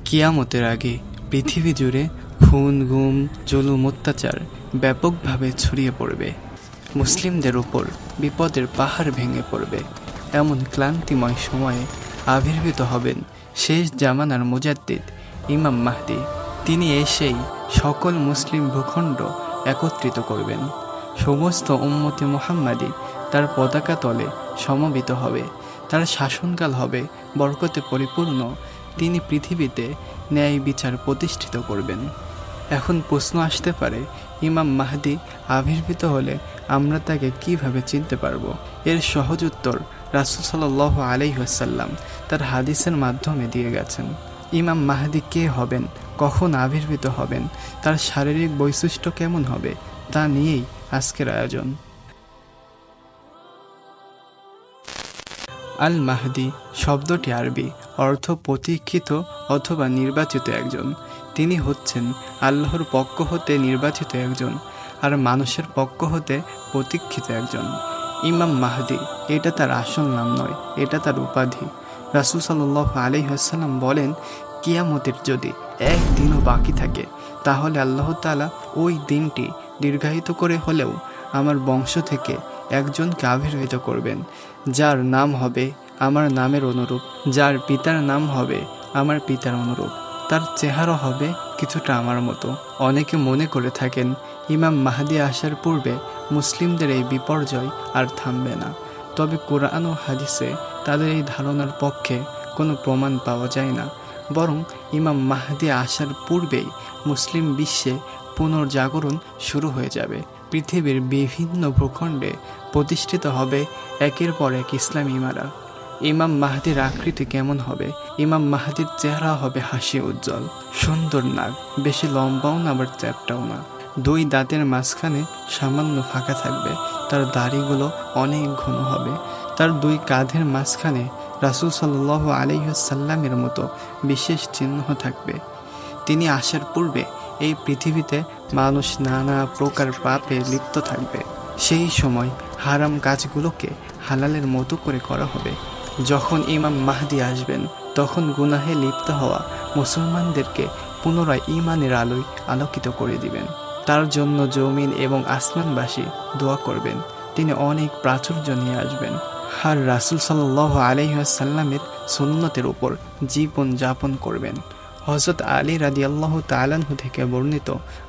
কিয়ামতের আগে পৃথিবী জুড়ে খুন, গুম, জুলুম, অত্যাচার ব্যাপকভাবে ছড়িয়ে পড়বে। মুসলিমদের উপর বিপদের পাহাড় ভেঙে পড়বে। এমন ক্লান্তিময় সময়ে আবির্ভূত হবেন শেষ জামানার মুজাদ্দিদ ইমাম মাহদী। তিনি এসেই সকল মুসলিম ভূখণ্ড একত্রিত করবেন। সমস্ত উম্মতে মুহাম্মাদি তার পতাকা তলে সমবেত হবে। তার শাসনকাল হবে বরকতে পরিপূর্ণ। তিনি পৃথিবীতে ন্যায় বিচার প্রতিষ্ঠিত করবেন। এখন প্রশ্ন আসতে পারে, ইমাম মাহদী আবির্ভূত হলে আমরা তাকে কিভাবে চিনতে পারব? এর সহজ উত্তর রাসূল সাল্লাল্লাহু আলাইহি ওয়াসাল্লাম তার হাদিসের মাধ্যমে দিয়ে গেছেন। ইমাম মাহদী কে হবেন, কখন আবির্ভূত হবেন, তার শারীরিক বৈশিষ্ট্য কেমন হবে, তা নিয়েই আজকের আয়োজন। আল মাহদী শব্দটি আরবি, অর্থ প্রতীক্ষিত অথবা নির্বাচিত একজন। তিনি হচ্ছেন আল্লাহর পক্ষ হতে নির্বাচিত একজন, আর মানুষের পক্ষ হতে প্রতীক্ষিত একজন। ইমাম মাহদী এটা তার আসল নাম নয়, এটা তার উপাধি। রাসূল সাল্লাল্লাহু আলাইহি ওয়াসাল্লাম বলেন, কিয়ামতের যদি একদিনও বাকি থাকে তাহলে আল্লাহ তাআলা ওই দিনটি দীর্ঘায়িত করে হলেও আমার বংশ থেকে একজনকে আবির্ভূত করবেন, যার নাম হবে আমার নামের অনুরূপ, যার পিতার নাম হবে আমার পিতার অনুরূপ, তার চেহারা হবে কিছুটা আমার মতো। অনেকে মনে করে থাকেন ইমাম মাহদী আসার পূর্বে মুসলিমদের এই বিপর্যয় আর থামবে না। তবে কোরআন ও হাদিসে তাদের এই ধারণার পক্ষে কোনো প্রমাণ পাওয়া যায় না। বরং ইমাম মাহদী আসার পূর্বেই মুসলিম বিশ্বে পুনর্জাগরণ শুরু হয়ে যাবে। পৃথিবীর বিভিন্ন ভূখণ্ডে প্রতিষ্ঠিত হবে একের পর এক ইসলামী ইমারত। ইমাম মাহদীর আকৃতি কেমন হবে? ইমাম মাহদীর চেহারা হবে হাসি উজ্জ্বল, সুন্দর নাক, বেশি লম্বাও না আবার চ্যাপ্টাও না। দুই দাঁতের মাঝখানে সামান্য ফাঁকা থাকবে। তার দাড়িগুলো অনেক ঘন হবে। তার দুই কাঁধের মাঝখানে রাসূল সাল্লাল্লাহু আলাইহি ওয়াসাল্লামের মতো বিশেষ চিহ্ন থাকবে। তিনি আসার পূর্বে এই পৃথিবীতে মানুষ নানা প্রকার পাপে লিপ্ত থাকবে। সেই সময় হারাম কাজগুলোকে হালালের মতো করে করা হবে। যখন ইমাম মাহদী আসবেন তখন গুনাহে লিপ্ত হওয়া মুসলমানদেরকে পুনরায় ঈমানের আলোয় আলোকিত করে দিবেন। তার জন্য জমিন এবং আসমানবাসী দোয়া করবেন। তিনি অনেক প্রাচুর্য নিয়ে আসবেন। আর রাসূল সাল্লাল্লাহু আলাইহি ওয়াসাল্লামের সুন্নতের উপর জীবন যাপন করবেন। হযরত আলী রাদিয়াল্লাহু তাআলা আনহু থেকে বর্ণিত,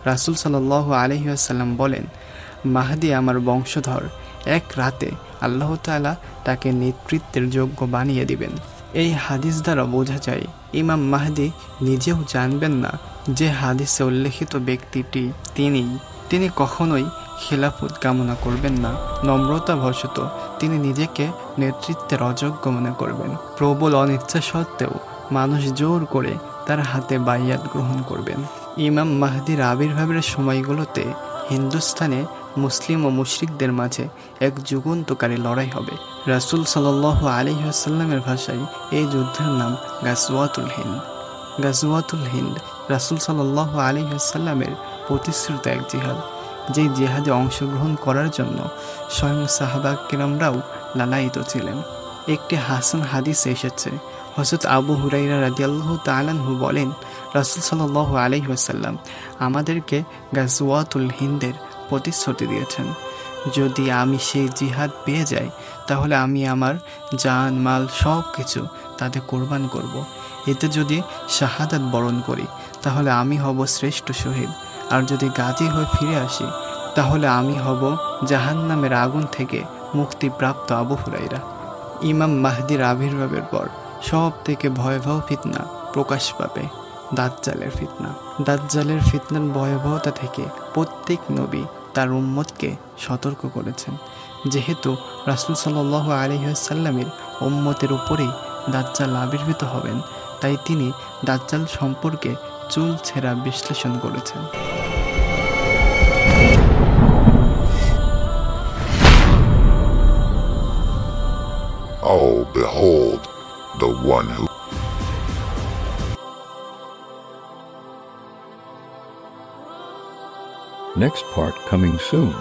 রাসূল সাল্লাল্লাহু আলাইহি ওয়াসাল্লাম বলেন, মাহদী আমার বংশধর। এক রাতে আল্লাহ তাআলা তাকে নেতৃত্বের যোগ্য বানিয়ে দিবেন। এই হাদিস দ্বারা বোঝা যায় ইমাম মাহদী নিজেও জানবেন না যে হাদিসে উল্লেখিত ব্যক্তিটি তিনি কখনোই খিলাফত কামনা করবেন না। নম্রতাবশত তিনি নিজেকে নেতৃত্বের অযোগ্য মনে করবেন। প্রবল অনিচ্ছা সত্ত্বেও মানুষ জোর করে তার হাতে বাইয়াত গ্রহণ করবেন। ইমাম মাহদীর আবির্ভাবের সময়গুলোতে হিন্দুস্তানে মুসলিম ও মুশরিকদের মাঝে এক যুগান্তকারী লড়াই হবে। রাসূল সাল্লাল্লাহু আলাইহি ওয়াসাল্লামের ভাষায় এই যুদ্ধের নাম গাজওয়াতুল হিন্দ। গাজওয়াতুল হিন্দ রাসূল সাল্লাল্লাহু আলাইহি ওয়াসাল্লামের প্রতিশ্রুত এক জিহাদ, যেই জিহাদে অংশগ্রহণ করার জন্য স্বয়ং সাহাবা কিরামরাও লালায়িত ছিলেন। একটি হাসান হাদিসে এসেছে, হযরত আবু হুরায়রা রাদিয়াল্লাহু তাআলা আনহু বলেন, রাসূল সাল্লাল্লাহু আলাইহি ওয়াসাল্লাম আমাদেরকে গাজওয়াতুল হিন্দের প্রতিশ্রুতি দিয়েছেন। যদি আমি সেই জিহাদ পেয়ে যাই তাহলে আমি আমার জান মাল সব কিছু তাতে কোরবান করব। এতে যদি শাহাদাত বরণ করি তাহলে আমি হব শ্রেষ্ঠ শহীদ, আর যদি গাজী হয়ে ফিরে আসি তাহলে আমি হব জাহান্নামের আগুন থেকে মুক্তিপ্রাপ্ত আবু হুরায়রা। ইমাম মাহদীর আবির্ভাবের পর সব থেকে ভয়াবহ ফিতনা প্রকাশ পাবে, দাজ্জালের ফিতনা। দাজ্জালের ফিতনার ভয়াবহতা থেকে প্রত্যেক নবী তার উম্মতকে সতর্ক করেছেন। যেহেতু রাসূল সাল্লাল্লাহু আলাইহি ওয়াসাল্লামের উম্মতের উপরেই দাজ্জাল আবির্ভূত হবেন, তাই তিনি দাজ্জাল সম্পর্কে চুল ছেঁড়া বিশ্লেষণ করেছেন। Oh, behold, the one who... Next part coming soon.